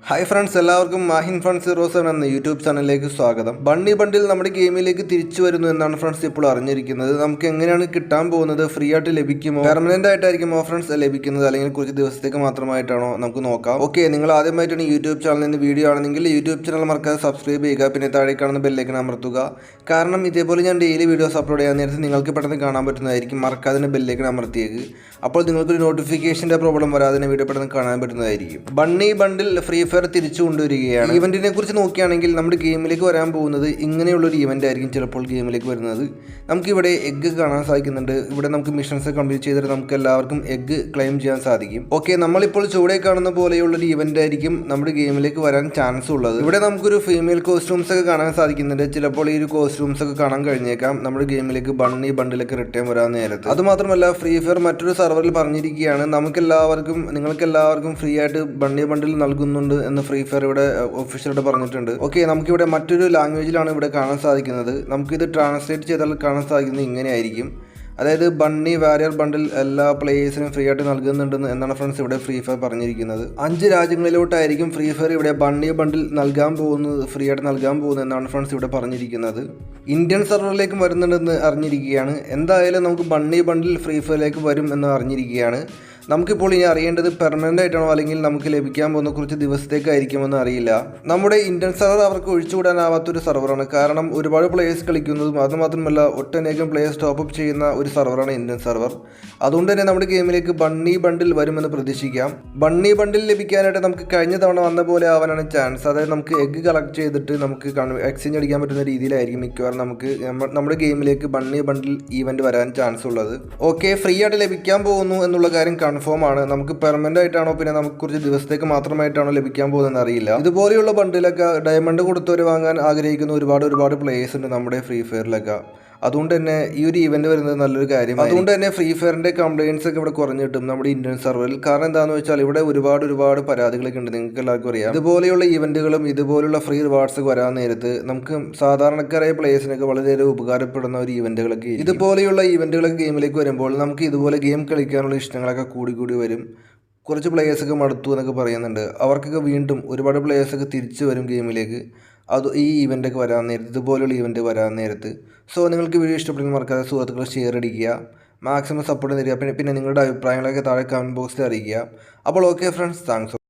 Hi friends, എല്ലാവർക്കും Mahin funds 07 എന്ന YouTube ചാനലിലേക്ക് സ്വാഗതം. ബണ്ണി ബണ്ടിൽ നമ്മുടെ ഗെയിമിലേക്ക് തിരിച്ചു വരുന്നു എന്നാണ് ഫ്രണ്ട്സ് ഇപ്പോൾ അറിഞ്ഞിരിക്കുന്നത്. നമുക്ക് എങ്ങനെയാണ് കിട്ടാൻ പോകുന്നത്? ഫ്രീ ആയിട്ട് ലഭിക്കുമോ, പെർമനന്റ് ആയിട്ടായിരിക്കുമോ ഫ്രണ്ട്സ് ലഭിക്കുന്നത്, അല്ലെങ്കിൽ കുറച്ച് ദിവസത്തേക്ക് മാത്രമായിട്ടാണോ? നമുക്ക് നോക്കാം. ഓക്കെ, നിങ്ങൾ ആദ്യമായിട്ടാണ് യൂട്യൂബ് ചാനലിൽ നിന്ന് വീഡിയോ ആണെങ്കിൽ യൂട്യൂബ് ചാനൽ മറക്കാതെ സബ്സ്ക്രൈബ് ചെയ്യുക. പിന്നെ താഴെ കാണുന്ന ബെല്ലേക്ക് അമർത്തുക. കാരണം ഇതേപോലെ ഞാൻ ഡെയിലി വീഡിയോസ് അപ്ലോഡ് ചെയ്യാൻ നേരത്തെ നിങ്ങൾക്ക് പെട്ടെന്ന് കാണാൻ പറ്റുന്നതായിരിക്കും. മറക്കാതെ ബെല്ലേക്ക് അമർത്തിയേക്ക്. അപ്പോൾ നിങ്ങൾക്കൊരു നോട്ടിഫിക്കേഷൻ്റെ പ്രോബ്ലം വരാതെ വീഡിയോ പെട്ടെന്ന് കാണാൻ പറ്റുന്നതായിരിക്കും. ബണ്ണി ബണ്ടിൽ ഫ്രീ തിരിച്ചു കൊണ്ടുവരികയാണ്. ഇവന്റിനെ കുറിച്ച് നോക്കുകയാണെങ്കിൽ നമ്മുടെ ഗെയിമിലേക്ക് വരാൻ പോകുന്നത് ഇങ്ങനെയുള്ളൊരു ഇവന്റ് ആയിരിക്കും ചിലപ്പോൾ ഗെയിമിലേക്ക് വരുന്നത്. നമുക്കിവിടെ എഗ്ഗ് കാണാൻ സാധിക്കുന്നുണ്ട്. ഇവിടെ നമുക്ക് മിഷൻസ് കംപ്ലീറ്റ് ചെയ്തിട്ട് നമുക്ക് എല്ലാവർക്കും എഗ്ഗ് ക്ലെയിം ചെയ്യാൻ സാധിക്കും. ഓക്കെ, നമ്മളിപ്പോൾ ചുവടെ കാണുന്ന പോലെയുള്ളൊരു ഇവന്റ് ആയിരിക്കും നമ്മുടെ ഗെയിമിലേക്ക് വരാൻ ചാൻസ് ഉള്ളത്. ഇവിടെ നമുക്കൊരു ഫീമെയിൽ കോസ്റ്റ്യൂംസ് ഒക്കെ കാണാൻ സാധിക്കുന്നുണ്ട്. ചിലപ്പോൾ ഈ ഒരു കോസ്റ്റ്യൂംസ് ഒക്കെ കാണാൻ കഴിഞ്ഞേക്കാം നമ്മുടെ ഗെയിമിലേക്ക് ബണ്ണി ബണ്ടിലൊക്കെ റിട്ടേൺ വരാൻ നേരത്ത്. അതുമാത്രമല്ല, ഫ്രീ ഫയർ മറ്റൊരു സർവറിൽ പറഞ്ഞിരിക്കുകയാണ് നിങ്ങൾക്കെല്ലാവർക്കും ഫ്രീ ആയിട്ട് ബണ്ണി ബണ്ടിൽ നൽകുന്നുണ്ട് എന്ന് ഫ്രീ ഫയർ ഇവിടെ ഒഫീഷ്യലായിട്ട് പറഞ്ഞിട്ടുണ്ട്. ഓക്കെ, നമുക്കിവിടെ മറ്റൊരു ലാംഗ്വേജിലാണ് ഇവിടെ കാണാൻ സാധിക്കുന്നത്. നമുക്കിത് ട്രാൻസ്ലേറ്റ് ചെയ്താൽ കാണാൻ സാധിക്കുന്നത് ഇങ്ങനെയായിരിക്കും. അതായത് ബണ്ണി വാരിയർ ബണ്ടിൽ എല്ലാ പ്ലേയേഴ്സിനും ഫ്രീ ആയിട്ട് നൽകുന്നുണ്ടെന്ന് എന്നാണ് ഫ്രണ്ട്സ് ഇവിടെ ഫ്രീ ഫയർ പറഞ്ഞിരിക്കുന്നത്. 5 രാജ്യങ്ങളിലോട്ടായിരിക്കും ഫ്രീ ഫയർ ഇവിടെ ബണ്ണി ബണ്ടിൽ ഫ്രീ ആയിട്ട് നൽകാൻ പോകുന്നത് എന്നാണ് ഫ്രണ്ട്സ് ഇവിടെ പറഞ്ഞിരിക്കുന്നത്. ഇന്ത്യൻ സെർവറിലേക്കും വരുന്നുണ്ടെന്ന് അറിഞ്ഞിരിക്കുകയാണ്. എന്തായാലും നമുക്ക് ബണ്ണി ബണ്ടിൽ ഫ്രീ ഫയറിലേക്ക് വരും എന്ന് അറിഞ്ഞിരിക്കുകയാണ്. നമുക്കിപ്പോൾ ഇനി അറിയേണ്ടത് പെർമനൻ്റ് ആയിട്ടാണോ അല്ലെങ്കിൽ നമുക്ക് ലഭിക്കാൻ പോകുന്ന കുറച്ച് ദിവസത്തേക്കായിരിക്കുമെന്ന് അറിയില്ല. നമ്മുടെ ഇന്ത്യൻ സെർവർ അവർക്ക് ഒഴിച്ചുകൂടാനാവാത്തൊരു സെർവറാണ്. കാരണം ഒരുപാട് പ്ലേയേഴ്സ് കളിക്കുന്നതും അതുമാത്രമല്ല ഒട്ടനേകം പ്ലേയേഴ്സ് ടോപ്പപ്പ് ചെയ്യുന്ന ഒരു സെർവറാണ് ഇന്ത്യൻ സെർവർ. അതുകൊണ്ട് തന്നെ നമ്മുടെ ഗെയിമിലേക്ക് ബണ്ണി ബണ്ടിൽ വരുമെന്ന് പ്രതീക്ഷിക്കാം. ബണ്ണി ബണ്ടിൽ ലഭിക്കാനായിട്ട് നമുക്ക് കഴിഞ്ഞ തവണ വന്ന പോലെ ആവാനാണ് ചാൻസ്. അതായത് നമുക്ക് എഗ്ഗ് കളക്ട് ചെയ്തിട്ട് നമുക്ക് എക്സ്ചേഞ്ച് അടിക്കാൻ പറ്റുന്ന രീതിയിലായിരിക്കും മിക്കവാറും നമുക്ക് നമ്മുടെ ഗെയിമിലേക്ക് ബണ്ണി ബണ്ടിൽ ഈവൻറ്റ് വരാൻ ചാൻസ് ഉള്ളത്. ഓക്കെ, ഫ്രീ ആയിട്ട് ലഭിക്കാൻ പോകുന്നു എന്നുള്ള കാര്യം കൺഫേം ആണ്. നമുക്ക് പെർമനന്റ് ആയിട്ടാണോ പിന്നെ നമുക്ക് കുറച്ച് ദിവസത്തേക്ക് മാത്രമായിട്ടാണോ ലഭിക്കാൻ പോകുന്നതെന്ന് അറിയില്ല. ഇതുപോലെയുള്ള ബണ്ടിലൊക്കെ ഡയമണ്ട് കൊടുത്തവർ വാങ്ങാൻ ആഗ്രഹിക്കുന്ന ഒരുപാട് പ്ലേയേഴ്സ് ഉണ്ട് നമ്മുടെ ഫ്രീ ഫയറിലൊക്കെ. അതുകൊണ്ട് തന്നെ ഈ ഒരു ഇവന്റ് വരുന്നത് നല്ലൊരു കാര്യമാണ്. അതുകൊണ്ട് തന്നെ ഫ്രീ ഫയറിന്റെ കംപ്ലയിൻസ് ഒക്കെ ഇവിടെ കുറഞ്ഞു കിട്ടും നമ്മുടെ ഇന്ത്യൻ സെർവറിൽ. കാരണം എന്താണെന്ന് വെച്ചാൽ ഇവിടെ ഒരുപാട് പരാതികളൊക്കെ ഉണ്ട്. നിങ്ങൾക്ക് എല്ലാവർക്കും അറിയാം. ഇതുപോലെയുള്ള ഇവന്റുകളും ഇതുപോലുള്ള ഫ്രീ റിവാർഡ്സ് ഒക്കെ വരാൻ നേരത്ത് നമുക്ക് സാധാരണക്കാരായ പ്ലേയേഴ്സിനൊക്കെ വളരെയേറെ ഉപകാരപ്പെടുന്ന ഒരു ഇവന്റുകളൊക്കെ. ഇതുപോലെയുള്ള ഇവന്റുകളൊക്കെ ഗെയിമിലേക്ക് വരുമ്പോൾ നമുക്ക് ഇതുപോലെ ഗെയിം കളിക്കാനുള്ള ഇഷ്ടങ്ങളൊക്കെ കൂടി വരും. കുറച്ച് പ്ലേയേഴ്സൊക്കെ മടുത്തു എന്നൊക്കെ പറയുന്നുണ്ട്. അവർക്കൊക്കെ വീണ്ടും ഒരുപാട് പ്ലേയേഴ്സൊക്കെ തിരിച്ചു വരും ഗെയിമിലേക്ക്. ഈ ഇവൻ്റൊക്കെ വരാൻ നേരത്ത്, ഇതുപോലുള്ള ഇവൻ്റ് വരാൻ നേരത്ത്. സോ നിങ്ങൾക്ക് വീഡിയോ ഇഷ്ടപ്പെടുന്ന മറക്കാതെ സുഹൃത്തുക്കൾ ഷെയർ അടിക്കുക, മാക്സിമം സപ്പോർട്ട് തരിക. പിന്നെ നിങ്ങളുടെ അഭിപ്രായങ്ങളൊക്കെ താഴെ കമൻറ്റ് ബോക്സിൽ അറിയിക്കുക. അപ്പോൾ ഓക്കെ ഫ്രണ്ട്സ്, താങ്ക്സ്.